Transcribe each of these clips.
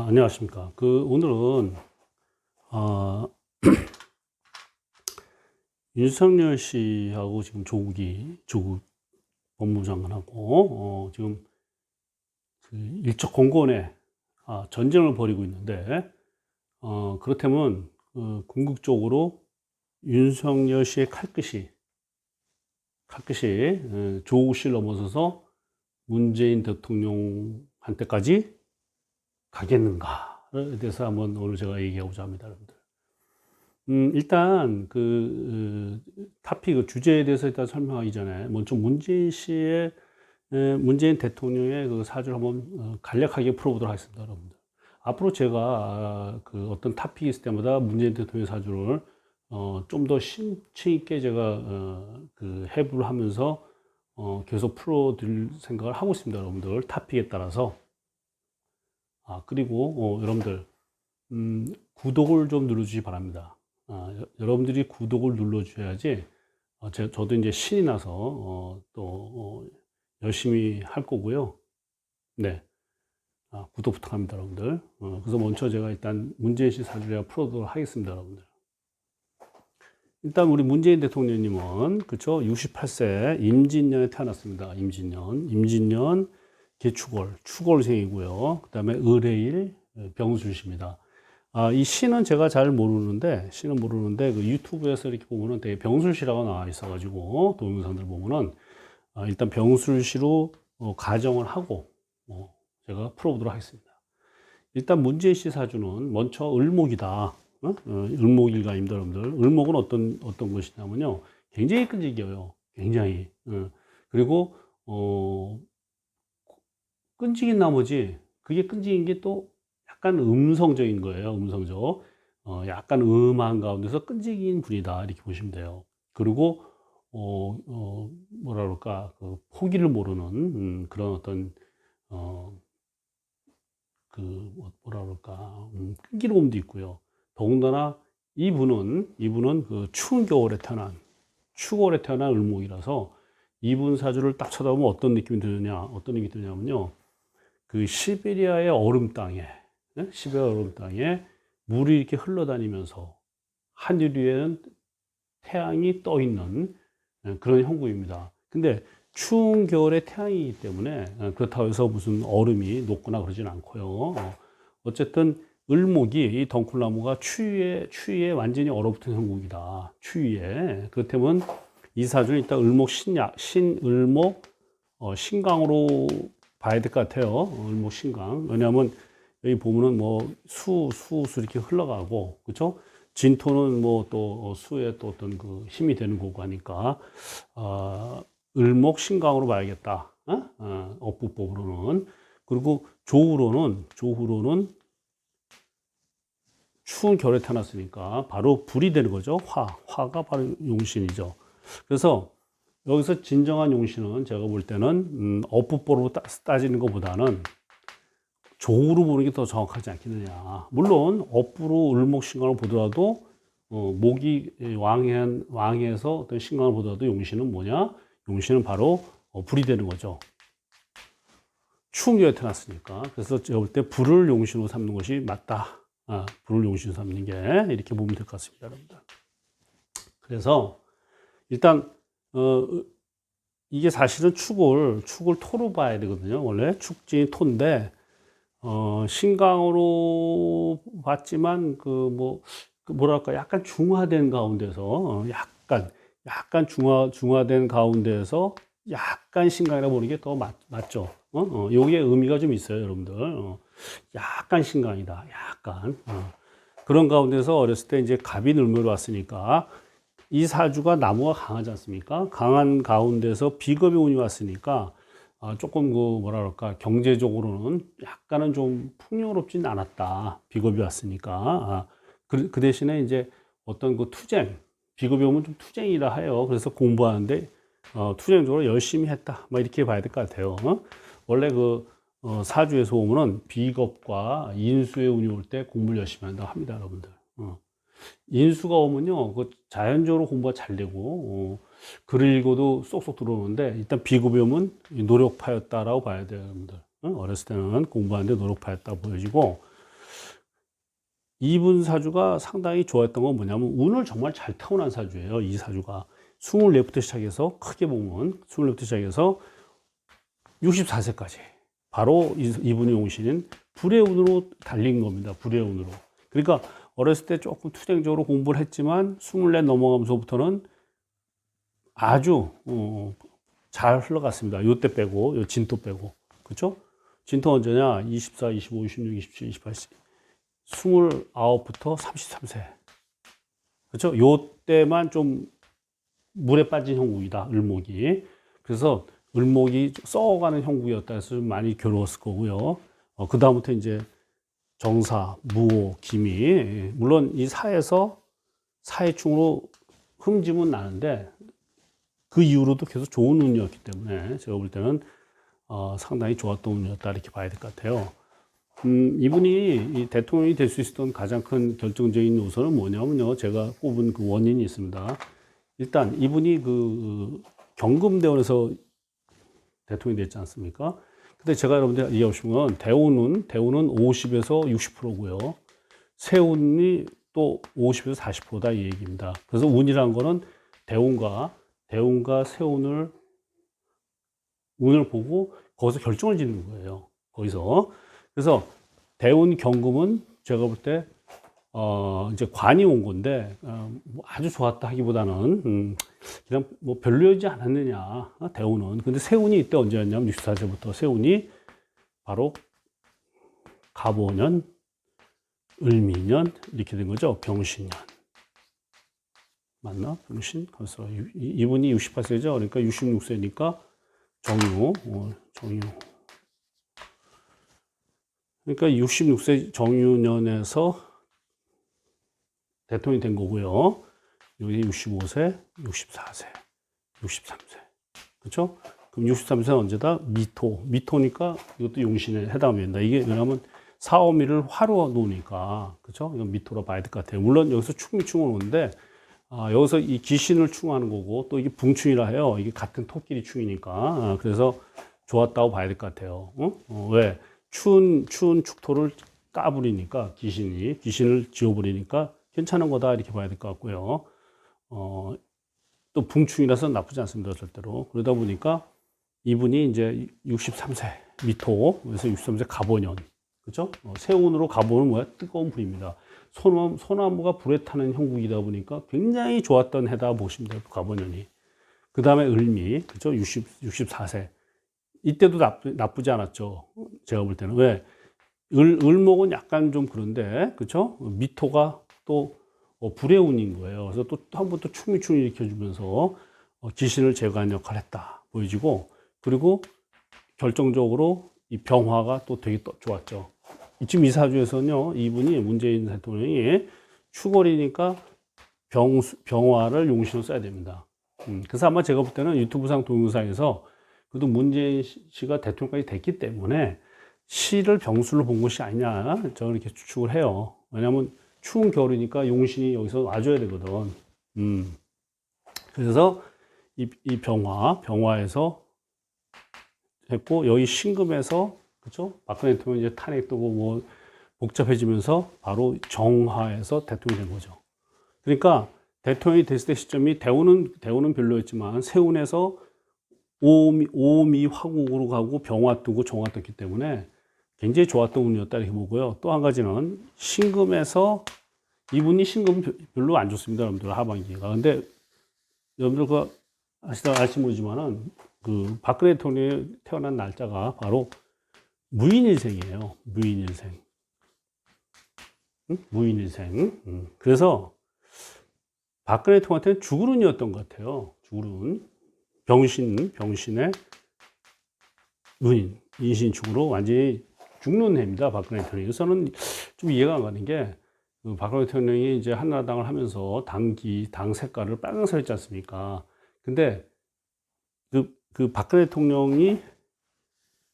안녕하십니까. 오늘은, 아, 윤석열 씨하고 지금 조국 법무장관하고, 지금 그 일척 공권에 전쟁을 벌이고 있는데, 그렇다면, 궁극적으로 윤석열 씨의 칼끝이 조국 씨를 넘어서서 문재인 대통령한테까지 가겠는가에 대해서 한번 오늘 제가 얘기하고자 합니다, 여러분들. 일단 타픽 주제에 대해서 일단 설명하기 전에 먼저 문재인 대통령의 그 사주를 한번 간략하게 풀어보도록 하겠습니다, 여러분들. 앞으로 제가 그 어떤 타픽이 있을 때마다 문재인 대통령의 사주를 좀 더 심층 있게 제가 그 해부를 하면서 계속 풀어드릴 생각을 하고 있습니다, 여러분들. 타픽에 따라서. 그리고 여러분들 구독을 좀 눌러주시기 바랍니다. 여러분들이 구독을 눌러주셔야지 저도 이제 신이 나서 또 열심히 할 거고요. 네, 구독 부탁합니다, 여러분들. 그래서 먼저 제가 일단 문재인 씨 사주를 풀어보도록 하겠습니다, 여러분들. 일단 우리 문재인 대통령님은 그쵸, 68세 임진년에 태어났습니다. 임진년 추골생이고요. 그 다음에 을해일 병술씨입니다. 이 시는 제가 잘 모르는데, 그 유튜브에서 이렇게 보면은 되게 병술씨라고 나와 있어가지고, 동영상들 보면은, 일단 병술씨로 가정을 하고, 제가 풀어보도록 하겠습니다. 일단 문재인 씨 사주는 먼저 을목이다. 을목일간입니다, 여러분들. 을목은 어떤 것이냐면요. 굉장히 끈질겨요. 굉장히. 그리고, 끈질긴 나머지, 그게 끈질긴 게 또 약간 음성적인 거예요. 음성적. 약간 음한 가운데서 끈질긴 분이다. 이렇게 보시면 돼요. 그리고, 뭐라 그럴까, 포기를 모르는, 그런 어떤, 뭐라 그럴까, 끈기로움도 있고요. 더군다나 이분은 그 추운 겨울에 태어난 을목이라서 이분 사주를 딱 쳐다보면 어떤 느낌이 드냐면요. 그 시베리아의 얼음 땅에 물이 이렇게 흘러다니면서 하늘 위에는 태양이 떠 있는 그런 형국입니다. 근데 추운 겨울에 태양이기 때문에 그렇다고 해서 무슨 얼음이 녹거나 그러진 않고요. 어쨌든 을목이 이 덩쿨나무가 추위에 완전히 얼어붙은 형국이다. 추위에. 그렇다면 이 사주는 일단 신을목 신강으로 봐야 될 것 같아요. 을목 신강. 왜냐하면 여기 보면은 뭐 수 이렇게 흘러가고, 그렇죠? 진토는 뭐 또 수의 또 어떤 그 힘이 되는 거고 하니까 을목 신강으로 봐야겠다. 업부법으로는. 그리고 조후로는 추운 겨울에 태어났으니까 바로 불이 되는 거죠. 화가 바로 용신이죠. 그래서 여기서 진정한 용신은 제가 볼 때는 업부법으로 따지는 것보다는 조우로 보는 게 더 정확하지 않겠느냐. 물론 업부로 을목신강을 보더라도 목이 왕에서 어떤 신강을 보더라도 용신은 뭐냐? 용신은 바로 불이 되는 거죠. 추운 겨울에 태어났으니까. 그래서 제가 볼 때 불을 용신으로 삼는 것이 맞다. 불을 용신으로 삼는 게 이렇게 보면 될 것 같습니다, 여러분들. 그래서 일단 이게 사실은 축을 토로 봐야 되거든요. 원래 축진이 토인데 신강으로 봤지만 뭐랄까 약간 중화된 가운데서 약간 중화된 가운데에서 약간 신강이라 보는 게 더 맞죠. 요게 의미가 좀 있어요, 여러분들. 약간 신강이다. 약간. 그런 가운데서 어렸을 때 이제 갑이 을묘로 왔으니까 이 사주가 나무가 강하지 않습니까? 강한 가운데서 비겁의 운이 왔으니까 조금 뭐라 그럴까, 경제적으로는 약간은 좀 풍요롭진 않았다. 비겁이 왔으니까. 그 대신에 이제 어떤 비겁이 오면 좀 투쟁이라 해요. 그래서 공부하는데 투쟁적으로 열심히 했다. 이렇게 봐야 될 것 같아요. 원래 사주에서 보면은 비겁과 인수의 운이 올 때 공부를 열심히 한다고 합니다, 여러분들. 인수가 오면요, 자연적으로 공부가 잘 되고, 글을 읽어도 쏙쏙 들어오는데, 일단 비겁이 오면 노력파였다라고 봐야 돼요, 여러분들. 어렸을 때는 공부하는데 노력파였다 보여지고, 이분 사주가 상당히 좋아했던 건 뭐냐면 운을 정말 잘 타고난 사주예요. 이 사주가 24부터 시작해서 크게 보면 24부터 시작해서 64세까지 바로 이분이 용신인 불의 운으로 달린 겁니다. 불의 운으로. 그러니까 어렸을 때 조금 투쟁적으로 공부를 했지만 24 넘어가면서부터는 아주 잘 흘러갔습니다. 요때 빼고 요 진토 빼고 그렇죠? 진토 언제냐? 24, 25, 26, 27, 28, 29부터 33세 그렇죠? 요때만 좀 물에 빠진 형국이다. 을목이. 그래서 을목이 썩어가는 형국이었다 해서 좀 많이 괴로웠을 거고요. 그 다음부터 이제 정사, 무호, 기미. 물론 이 사에서 사해충으로 흠집은 나는데 그 이후로도 계속 좋은 운이었기 때문에 제가 볼 때는 상당히 좋았던 운이었다 이렇게 봐야 될 것 같아요. 이분이 이 대통령이 될 수 있었던 가장 큰 결정적인 요소는 뭐냐면요. 제가 꼽은 그 원인이 있습니다. 일단 이분이 그 경금대원에서 대통령이 됐지 않습니까? 근데 제가 여러분들 이해하시면 대운은 50에서 60%고요. 세운이 또 50에서 40%다 이 얘기입니다. 그래서 운이란 거는 대운과 세운을 운을 보고 거기서 결정을 짓는 거예요. 거기서. 그래서 대운 경금은 제가 볼 때 이제 관이 온 건데 뭐 아주 좋았다 하기보다는 그냥 뭐 별로이지 않았느냐 대운은. 근데 세운이 이때 언제였냐면 64세부터 세운이 바로 갑오년, 을미년 이렇게 된 거죠. 병신년 맞나? 병신? 그래서 이분이 68세죠. 그러니까 66세니까 정유. 그러니까 66세 정유년에서 대통령이 된 거고요. 여기 65세, 64세, 63세. 그렇죠? 그럼 63세는 언제다? 미토. 미토니까 이것도 용신에 해당이 된다. 이게 왜냐하면 사오미를 화로 놓으니까. 그렇죠? 이건 미토로 봐야 될 것 같아요. 물론 여기서 충미충을 오는데 여기서 이 기신을 충하는 거고 또 이게 붕충이라 해요. 이게 같은 토끼리 충이니까. 그래서 좋았다고 봐야 될 것 같아요. 왜? 추운 축토를 까부리니까 귀신을 지워버리니까 괜찮은 거다 이렇게 봐야 될 것 같고요. 또 붕충이라서 나쁘지 않습니다. 절대로. 그러다 보니까 이분이 이제 63세 미토, 그래서 63세 갑오년. 그죠? 세운으로 갑오는 뭐야? 뜨거운 불입니다. 소나무가 불에 타는 형국이다 보니까 굉장히 좋았던 해다 보시면 돼요. 갑오년이. 그 다음에 을미, 그죠? 64세. 이때도 나쁘지 않았죠. 제가 볼 때는. 왜? 을목은 약간 좀 그런데, 그쵸? 미토가 또 불의 운인 거예요. 그래서 또 한 번 또 충미충 일으켜주면서 귀신을 제거하는 역할을 했다. 보여지고, 그리고 결정적으로 이 병화가 또 되게 좋았죠. 지금 이 사주에서는요, 이분이 문재인 대통령이 추월이니까 병화를 용신으로 써야 됩니다. 그래서 아마 제가 볼 때는 유튜브상 동영상에서 그래도 문재인 씨가 대통령까지 됐기 때문에 시를 병술로 본 것이 아니냐 저는 이렇게 추측을 해요. 왜냐하면 추운 겨울이니까 용신이 여기서 와줘야 되거든. 그래서 이 병화에서 했고 여기 신금에서 그렇죠? 박근혜 대통령 이제 탄핵되고 뭐 복잡해지면서 바로 정화에서 대통령이 된 거죠. 그러니까 대통령이 됐을 때 시점이 대우는 별로였지만 세운에서 오미 화국으로 가고 병화 뜨고 정화 떴기 때문에 굉장히 좋았던 운이었다 이렇게 보고요. 또 한 가지는 신금에서 이분이 신금 별로 안 좋습니다, 여러분들 하반기가. 근데 여러분들 그 아실지 모르지만은 그 박근혜 대통령이 태어난 날짜가 바로 무인일생이에요. 무인일생. 응? 무인일생. 그래서 박근혜 대통령한테는 죽을 운이었던 것 같아요. 죽을 운. 병신의 운인, 인신축으로 완전히 죽는 해입니다. 박근혜 대통령이. 그래서는 좀 이해가 안 가는 게, 박근혜 대통령이 이제 한나라당을 하면서 당 색깔을 빨간색 했지 않습니까? 근데 그 박근혜 대통령이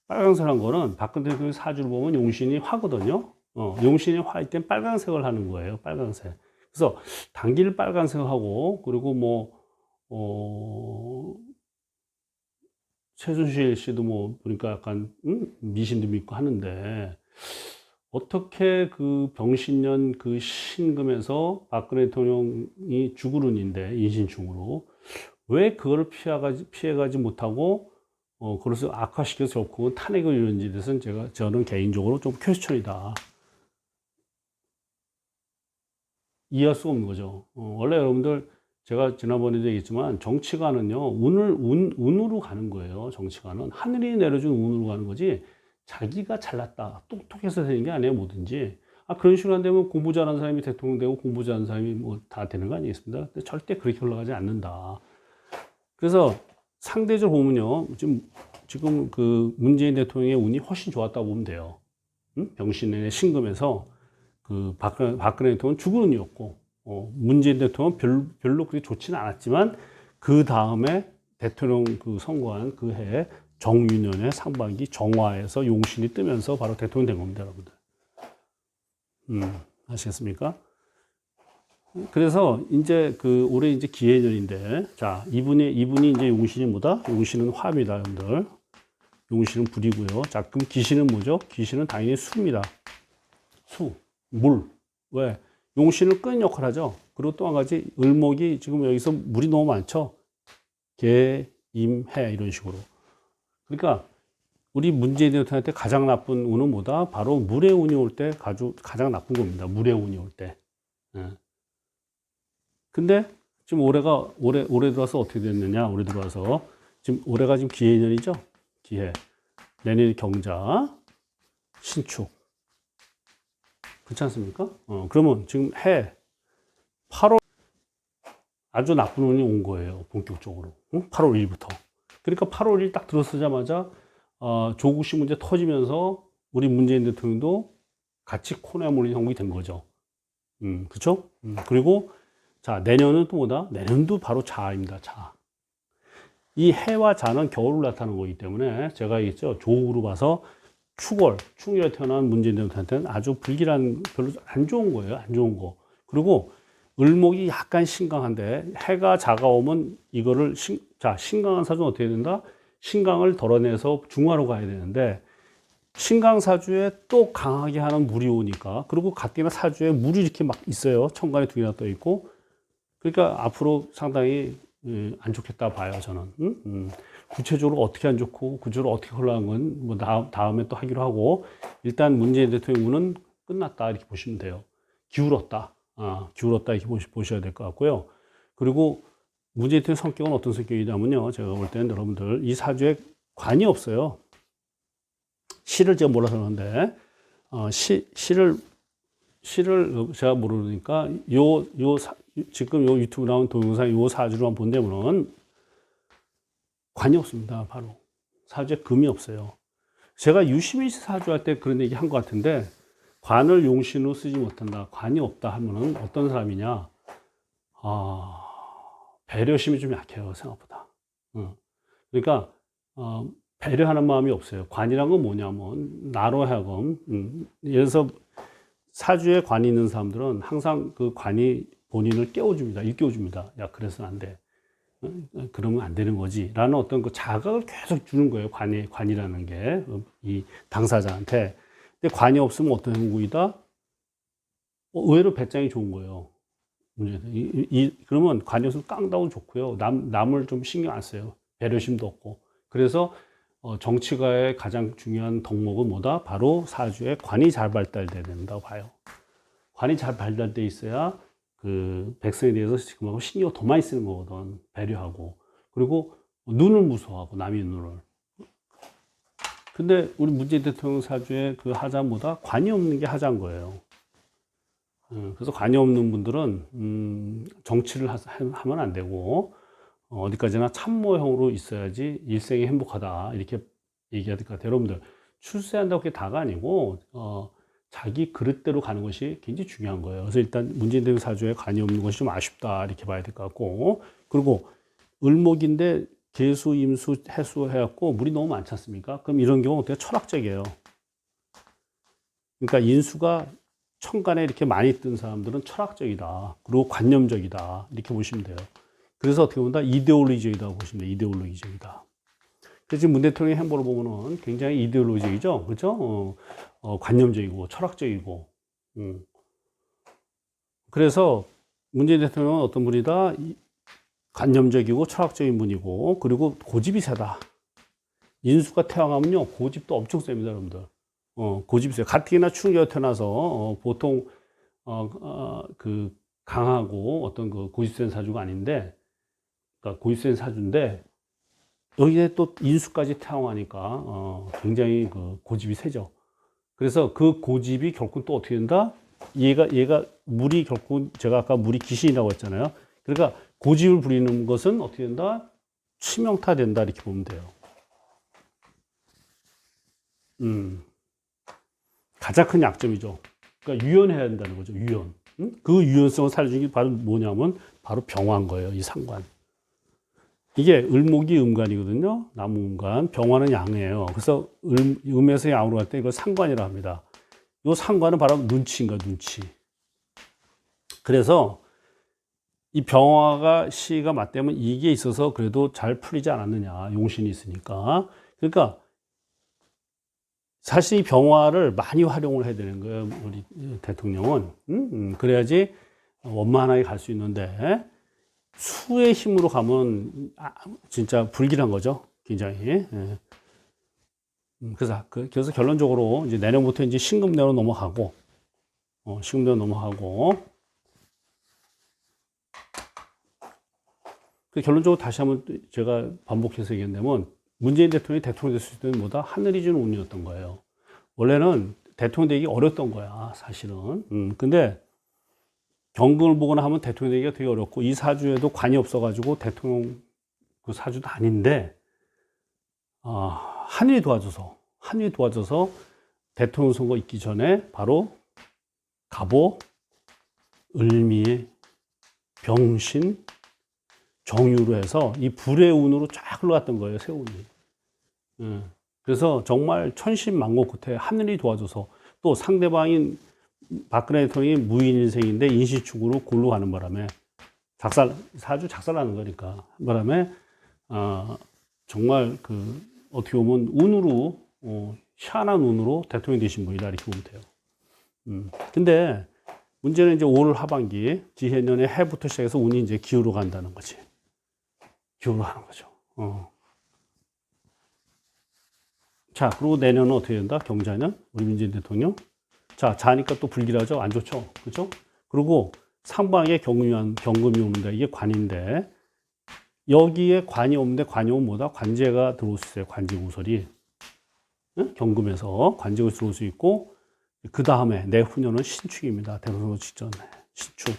빨간색 한 거는 박근혜 대통령 사주를 보면 용신이 화거든요. 용신이 화일 땐 빨간색을 하는 거예요. 빨간색. 그래서 당기를 빨간색하고, 그리고 최순실 씨도 뭐, 보니까 약간, 미신도 믿고 하는데, 어떻게 그 병신년 그 신금에서 박근혜 대통령이 죽으run인데 인신중으로 왜 그걸 피해가지 못하고 그래서 악화시켜서 결국은 탄핵을 이루는지에 대해서는 저는 개인적으로 좀 퀘스천이다. 이해할 수가 없는 거죠. 원래 여러분들 제가 지난번에도 얘기했지만 정치가는요 운으로 가는 거예요. 정치가는 하늘이 내려준 운으로 가는 거지 자기가 잘났다 똑똑해서 되는 게 아니에요. 뭐든지 그런 식으로 안 되면 공부 잘하는 사람이 대통령 되고 공부 잘하는 사람이 뭐 다 되는 거 아니겠습니까? 근데 절대 그렇게 흘러가지 않는다. 그래서 상대적으로 보면요 지금 그 문재인 대통령의 운이 훨씬 좋았다고 보면 돼요. 병신의 신금에서 그 박근혜 대통령은 죽은 운이었고 문재인 대통령은 별로 그렇게 좋지는 않았지만 그 다음에 대통령 그 선거한 그 해 정유년의 상반기 정화에서 용신이 뜨면서 바로 대통령 된 겁니다, 여러분들. 아시겠습니까? 그래서 이제 그 올해 이제 기해년인데, 자 이분이 이제 용신이 뭐다? 용신은 화입니다, 여러분들. 용신은 불이고요. 자 그럼 기신은 뭐죠? 기신은 당연히 수입니다. 수, 물. 왜? 용신을 끄는 역할을 하죠. 그리고 또 한 가지 을목이 지금 여기서 물이 너무 많죠. 개, 임, 해 이런 식으로. 그러니까 우리 문재인 대통령한테 가장 나쁜 운은 뭐다? 바로 물의 운이 올 때 가장 나쁜 겁니다. 물의 운이 올 때. 예. 근데 지금 올해 들어와서 어떻게 됐느냐? 올해 들어와서 지금 올해가 지금 기해년이죠. 기해. 내년이 경자, 신축. 그렇지 않습니까? 그러면 지금 8월 아주 나쁜 운이 온 거예요. 본격적으로. 8월 1일부터. 그러니까 8월 1일 딱 들어서자마자 조국식 문제 터지면서 우리 문재인 대통령도 같이 코너에 몰린 형국이 된 거죠. 그렇죠? 그리고 자 내년은 또 뭐다? 내년도 바로 자입니다. 자. 이 해와 자는 겨울을 나타나는 거기 때문에 제가 얘기했죠. 조국으로 봐서 축월에 태어난 문재인 대통령한테는 아주 불길한, 별로 안 좋은 거예요. 안 좋은 거. 그리고 을목이 약간 신강한데 해가 자가 오면 이거를 신강한 사주는 어떻게 된다? 신강을 덜어내서 중화로 가야 되는데 신강 사주에 또 강하게 하는 물이 오니까 그리고 각기나 사주에 물이 이렇게 막 있어요. 천간에 두 개나 떠 있고 그러니까 앞으로 상당히 안 좋겠다 봐요, 저는. 구체적으로 어떻게 안 좋고, 구체적으로 어떻게 흘러간 건, 뭐, 다음에 또 하기로 하고, 일단 문재인 대통령 운은 끝났다, 이렇게 보시면 돼요. 기울었다. 기울었다, 이렇게 보셔야 될 것 같고요. 그리고 문재인 대통령 성격은 어떤 성격이냐면요. 제가 볼 때는 여러분들, 이 사주에 관이 없어요. 시를 제가 몰라서 그러는데, 시를 제가 모르니까, 지금 요 유튜브 나온 동영상 요 사주로만 본다면은 관이 없습니다. 바로 사주에 금이 없어요. 제가 유시민 씨 사주할 때 그런 얘기 한 것 같은데 관을 용신으로 쓰지 못한다. 관이 없다 하면은 어떤 사람이냐? 배려심이 좀 약해요. 생각보다. 그러니까 배려하는 마음이 없어요. 관이란 건 뭐냐면 나로 하여금 예를 들어서 사주에 관이 있는 사람들은 항상 그 관이 본인을 깨워줍니다. 일깨워줍니다. 야, 그래서는 안 돼. 그러면 안 되는 거지. 라는 어떤 그 자각을 계속 주는 거예요. 관이라는 게. 이 당사자한테. 근데 관이 없으면 어떤 행국이다? 의외로 배짱이 좋은 거예요. 그러면 관이 없으면 깡다운 좋고요. 남을 좀 신경 안 써요. 배려심도 없고. 그래서 정치가의 가장 중요한 덕목은 뭐다? 바로 사주에 관이 잘 발달돼야 된다고 봐요. 관이 잘 발달돼 있어야 그 백성에 대해서 지금하고 신경을 더 많이 쓰는 거거든. 배려하고. 그리고 눈을 무서워하고, 남의 눈을. 근데 우리 문재인 대통령 사주의 그 하자보다 관이 없는 게 하자인 거예요. 그래서 관이 없는 분들은, 정치를 하면 안 되고, 어디까지나 참모형으로 있어야지 일생이 행복하다. 이렇게 얘기해야 될 것 같아요. 여러분들, 출세한다고 그게 다가 아니고, 자기 그릇대로 가는 것이 굉장히 중요한 거예요. 그래서 일단 문재인 대통령 사주에 관이 없는 것이 좀 아쉽다 이렇게 봐야 될 것 같고, 그리고 을목인데 계수, 임수, 해수 해갖고 물이 너무 많지 않습니까? 그럼 이런 경우 어떻게 철학적이에요. 그러니까 인수가 천간에 이렇게 많이 뜬 사람들은 철학적이다. 그리고 관념적이다. 이렇게 보시면 돼요. 그래서 어떻게 보면 이데올로기적이다 보시면 돼요. 이데올로기적이다. 그래서 문 대통령의 행보를 보면은 굉장히 이데올로기적이죠. 그렇죠? 관념적이고 철학적이고. 그래서 문재인 대통령은 어떤 분이다? 관념적이고 철학적인 분이고, 그리고 고집이 세다. 인수가 태어나면요, 고집도 엄청 셉니다, 여러분들. 고집이 세요. 가뜩이나 충주에 태어나서, 보통, 그, 강하고 어떤 그 고집센 사주가 아닌데, 그러니까 고집센 사주인데, 여기에 또 인수까지 태어나니까, 굉장히 그 고집이 세죠. 그래서 그 고집이 결국 또 어떻게 된다? 얘가 물이 결국, 제가 아까 물이 귀신이라고 했잖아요. 그러니까 고집을 부리는 것은 어떻게 된다? 치명타 된다. 이렇게 보면 돼요. 가장 큰 약점이죠. 그러니까 유연해야 된다는 거죠. 유연. 그 유연성을 살려주는 게 바로 뭐냐면 바로 병화인 거예요. 이 상관. 이게 을목이 음간이거든요. 나무 음간. 병화는 양이에요. 그래서 음에서 양으로 갈 때 이걸 상관이라 합니다. 이 상관은 바로 눈치인가, 눈치. 그래서 이 병화가 시가 맞대면 이게 있어서 그래도 잘 풀리지 않았느냐. 용신이 있으니까. 그러니까 사실 이 병화를 많이 활용을 해야 되는 거예요. 우리 대통령은. 그래야지 원만하게 갈 수 있는데 수의 힘으로 가면 진짜 불길한 거죠. 굉장히. 그래서 결론적으로 이제 내년부터 이제 신금내로 넘어가고, 신금내로 넘어가고, 결론적으로 다시 한번 제가 반복해서 얘기한다면, 문재인 대통령이 대통령 됐을 때는 뭐다? 하늘이 주는 운이었던 거예요. 원래는 대통령 되기 어렸던 거야, 사실은. 근데 경금을 보거나 하면 대통령 되기가 되게 어렵고, 이 사주에도 관이 없어가지고 대통령 그 사주도 아닌데, 하늘이 도와줘서 대통령 선거 있기 전에 바로 갑오, 을미, 병신, 정유로 해서 이 불의 운으로 쫙 흘러갔던 거예요, 세운이. 그래서 정말 천신만고 끝에 하늘이 도와줘서 또 상대방인 박근혜 대통령이 무인 인생인데 인시축으로 골로 가는 바람에 사주 작살나는 거니까 바람에 정말 그 어떻게 보면 운으로 희한한 운으로 대통령이 되신 분이다 이렇게 보면 돼요. 근데 문제는 이제 올 하반기 지해년의 해부터 시작해서 운이 이제 기울어 간다는 거지. 기울어 가는 거죠. 자, 그리고 내년은 어떻게 된다? 경자년 우리 문재인 대통령. 자, 자니까 또 불길하죠. 안 좋죠. 그렇죠? 그리고 상방에 경금이 오는데 이게 관인데 여기에 관이 없는데 관이 오면 뭐다? 관제가 들어올 수 있어요. 관제구설이. 응? 경금에서 관제가 들어올 수 있고 그 다음에 내후년은 신축입니다. 대선거 직전에 신축.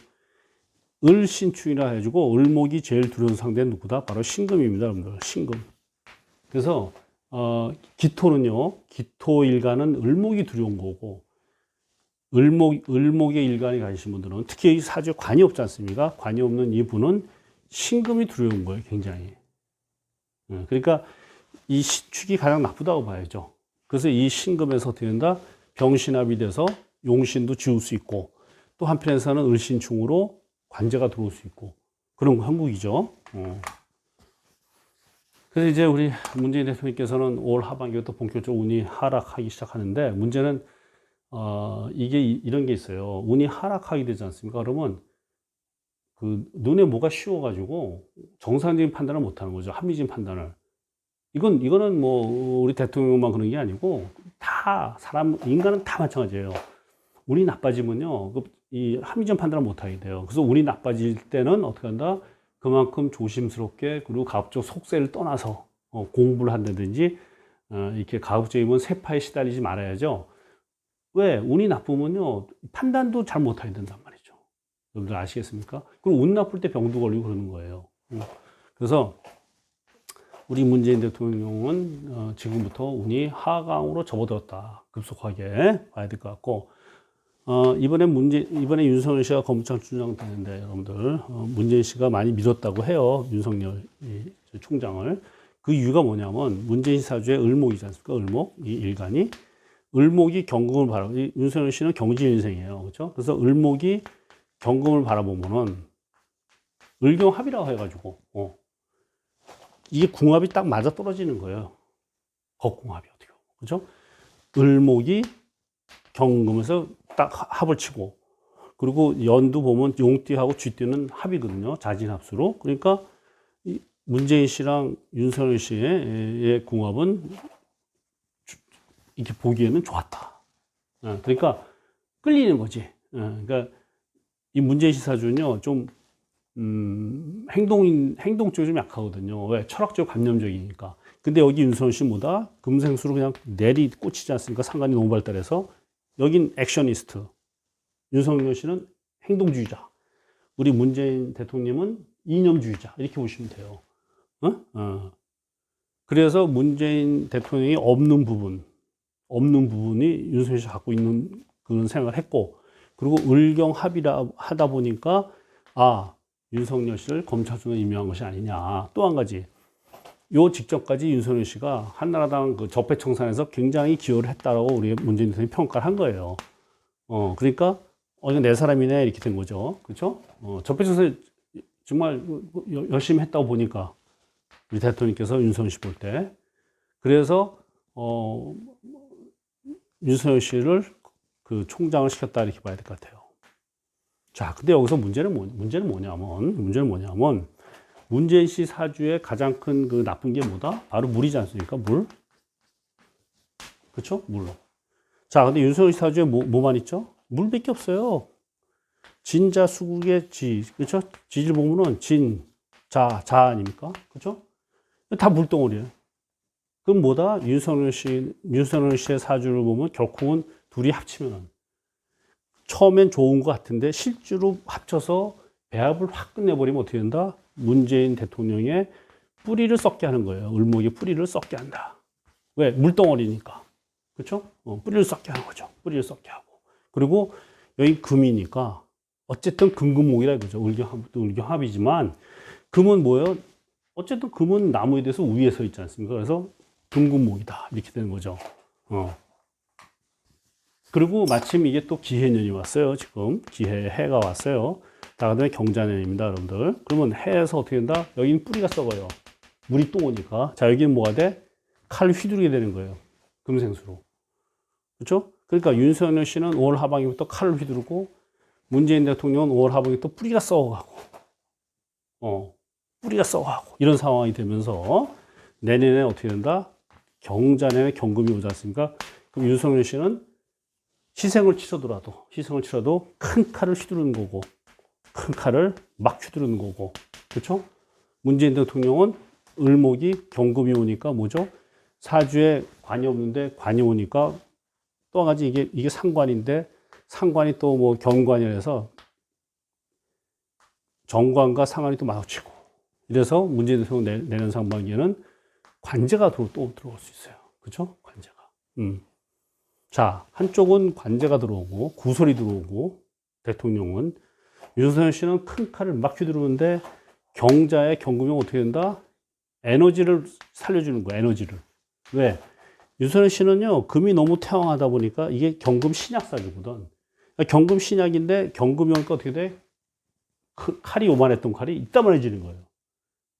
을신축이라 해가지고 을목이 제일 두려운 상대는 누구다? 바로 신금입니다. 여러분들. 신금. 그래서 기토는요. 기토 일간은 을목이 두려운 거고 을목의 일간이 가신 분들은 특히 이 사주에 관이 없지 않습니까? 관이 없는 이분은 신금이 두려운 거예요. 굉장히. 그러니까 이 신축이 가장 나쁘다고 봐야죠. 그래서 이 신금에서 어떻게 된다? 병신합이 돼서 용신도 지울 수 있고 또 한편에서는 을신충으로 관제가 들어올 수 있고 그런 형국이죠. 그래서 이제 우리 문재인 대통령께서는 올 하반기부터 본격적으로 운이 하락하기 시작하는데 문제는 이게 이런 게 있어요. 운이 하락하게 되지 않습니까? 그러면 그 눈에 뭐가 씌워가지고 정상적인 판단을 못 하는 거죠. 합리적인 판단을. 이거는 뭐 우리 대통령만 그런 게 아니고 다 인간은 다 마찬가지예요. 운이 나빠지면요, 이 합리적 판단을 못 하게 돼요. 그래서 운이 나빠질 때는 어떻게 한다? 그만큼 조심스럽게 그리고 가급적 속세를 떠나서 공부를 한다든지 이렇게 가급적이면 세파에 시달리지 말아야죠. 왜? 운이 나쁘면요, 판단도 잘 못하게 된단 말이죠. 여러분들 아시겠습니까? 그리고 운 나쁠 때 병도 걸리고 그러는 거예요. 그래서 우리 문재인 대통령은 지금부터 운이 하강으로 접어들었다. 급속하게 봐야 될 것 같고, 이번에 윤석열 씨가 검찰 총장 되는데, 여러분들, 문재인 씨가 많이 믿었다고 해요. 윤석열 총장을. 그 이유가 뭐냐면, 문재인 사주의 을목이지 않습니까? 을목, 이 일간이. 을목이 경금을 윤석열 씨는 경진인생이에요. 그렇죠? 그래서 을목이 경금을 바라보면은, 을경합이라고 해가지고, 이게 궁합이 딱 맞아 떨어지는 거예요. 겁궁합이 어떻게 보면. 그죠? 을목이 경금에서 딱 합을 치고, 그리고 연도 보면 용띠하고 쥐띠는 합이거든요. 자진합수로. 그러니까 문재인 씨랑 윤석열 씨의 궁합은 이렇게 보기에는 좋았다. 그러니까 끌리는 거지. 그러니까 이 문재인 씨 사주는요, 좀 행동 쪽이 좀 약하거든요. 왜? 철학적 감념적이니까. 근데 여기 윤석열 씨 뭐다? 금생수로 그냥 내리 꽂히지 않습니까? 상관이 너무 발달해서. 여긴 액셔니스트. 윤석열 씨는 행동주의자. 우리 문재인 대통령은 이념주의자. 이렇게 보시면 돼요. 그래서 문재인 대통령이 없는 부분이 윤석열 씨가 갖고 있는 그런 생각을 했고, 그리고 을경합이라 하다 보니까, 윤석열 씨를 검찰총장에 임명한 것이 아니냐. 또 한 가지. 요 직전까지 윤석열 씨가 한나라당 그 적폐청산에서 굉장히 기여를 했다라고 우리 문재인 대통령이 평가를 한 거예요. 그러니까, 이거 내 사람이네. 이렇게 된 거죠. 그렇죠? 적폐청산 정말 열심히 했다고 보니까, 우리 대통령께서 윤석열 씨 볼 때. 그래서, 윤석열 씨를 그 총장을 시켰다. 이렇게 봐야 될 것 같아요. 자, 근데 여기서 문제는 뭐냐면, 문재인 씨 사주의 가장 큰 그 나쁜 게 뭐다? 바로 물이지 않습니까? 물. 그렇죠? 물로. 자, 근데 윤석열 씨 사주에 뭐만 있죠? 물밖에 없어요. 진자 수국의 지. 그렇죠? 지질 보면은 진, 자 아닙니까? 그렇죠? 다 물덩어리예요. 그럼 뭐다? 윤석열 씨의 사주를 보면 결국은 둘이 합치면 처음엔 좋은 것 같은데 실제로 합쳐서 배합을 확 끝내버리면 어떻게 된다? 문재인 대통령의 뿌리를 썩게 하는 거예요. 을목의 뿌리를 썩게 한다. 왜? 물덩어리니까. 그렇죠? 뿌리를 썩게 하는 거죠. 뿌리를 썩게 하고. 그리고 여기 금이니까 어쨌든 금금목이라 이거죠. 을경합이지만 금은 뭐예요? 어쨌든 금은 나무에 대해서 위에 서 있지 않습니까? 그래서 금금목이다. 이렇게 되는 거죠. 그리고 마침 이게 또 기해년이 왔어요. 지금 해가 왔어요. 자, 그다음에 경자년입니다, 여러분들. 그러면 해에서 어떻게 된다? 여기는 뿌리가 썩어요. 물이 또 오니까. 자, 여기는 뭐가 돼? 칼을 휘두르게 되는 거예요. 금생수로. 그렇죠? 그러니까 윤석열 씨는 5월 하반기부터 칼을 휘두르고 문재인 대통령은 5월 하반기부터 뿌리가 썩어가고, 뿌리가 썩어가고 이런 상황이 되면서 내년에 어떻게 된다? 경자년에 경금이 오지 않습니까? 그럼 윤석열 씨는 희생을 치러도 큰 칼을 휘두르는 거고, 큰 칼을 막 휘두르는 거고, 그렇죠? 문재인 대통령은 을목이 경금이 오니까 뭐죠? 사주에 관이 없는데 관이 오니까 또 한 가지 이게 상관인데 상관이 또 뭐 경관이라서 정관과 상관이 또 마주치고 이래서 문재인 대통령 내년 상반기에는 관제가 또 들어올 수 있어요. 그렇죠? 관제가. 자, 한쪽은 관제가 들어오고 구설이 들어오고 대통령은 윤석열 씨는 큰 칼을 막 휘두르는데 경자의 경금이 어떻게 된다? 에너지를 살려주는 거야, 에너지를. 왜? 윤석열 씨는요, 금이 너무 태왕하다 보니까 이게 경금 신약사주거든. 그러니까 경금 신약인데 경금이 오니까 어떻게 돼? 칼이 요만했던 칼이 이따만해지는 거예요.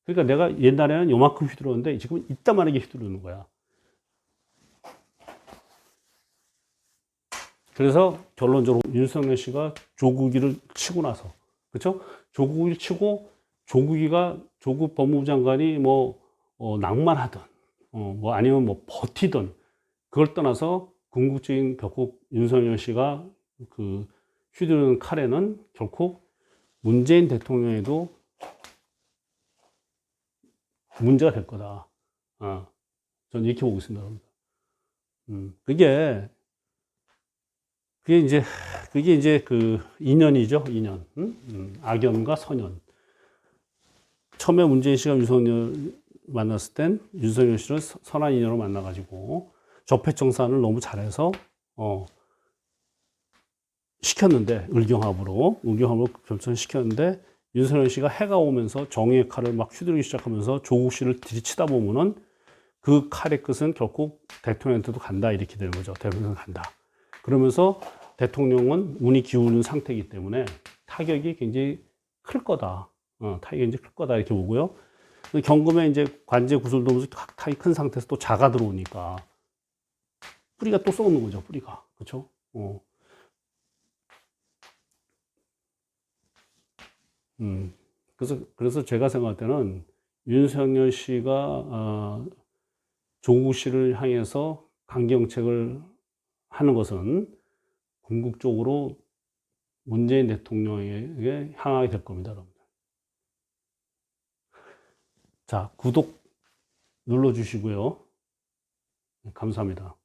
그러니까 내가 옛날에는 요만큼 휘두르는데 지금은 이따만하게 휘두르는 거야. 그래서 결론적으로 윤석열 씨가 조국이를 치고 나서, 그렇죠? 조국을 치고 조국 법무부 장관이 낭만하든, 아니면 버티든, 그걸 떠나서 궁극적인 결국 윤석열 씨가 그 휘두르는 칼에는 결코 문재인 대통령에도 문제가 될 거다. 저는 이렇게 보고 있습니다. 그게 이제 그 인연이죠, 인연. 악연과 선연. 처음에 문재인 씨가 윤석열 만났을 땐 윤석열 씨를 선한 인연으로 만나가지고 적폐청산을 너무 잘해서, 시켰는데, 을경합으로 결정시켰는데, 윤석열 씨가 해가 오면서 정의의 칼을 막 휘두르기 시작하면서 조국 씨를 들이치다 보면은 그 칼의 끝은 결국 대통령한테도 간다. 이렇게 되는 거죠. 대통령 간다. 그러면서 대통령은 운이 기울는 상태이기 때문에 타격이 굉장히 클 거다. 타격이 굉장히 클 거다. 이렇게 보고요. 경금에 이제 관제 구슬도면서 탁탁이 큰 상태에서 또 자가 들어오니까 뿌리가 또 썩는 거죠, 뿌리가. 그렇죠? 그래서 제가 생각할 때는 윤석열 씨가 조국 씨를 향해서 강경책을 하는 것은 궁극적으로 문재인 대통령에게 향하게 될 겁니다, 여러분들. 자, 구독 눌러주시고요. 감사합니다.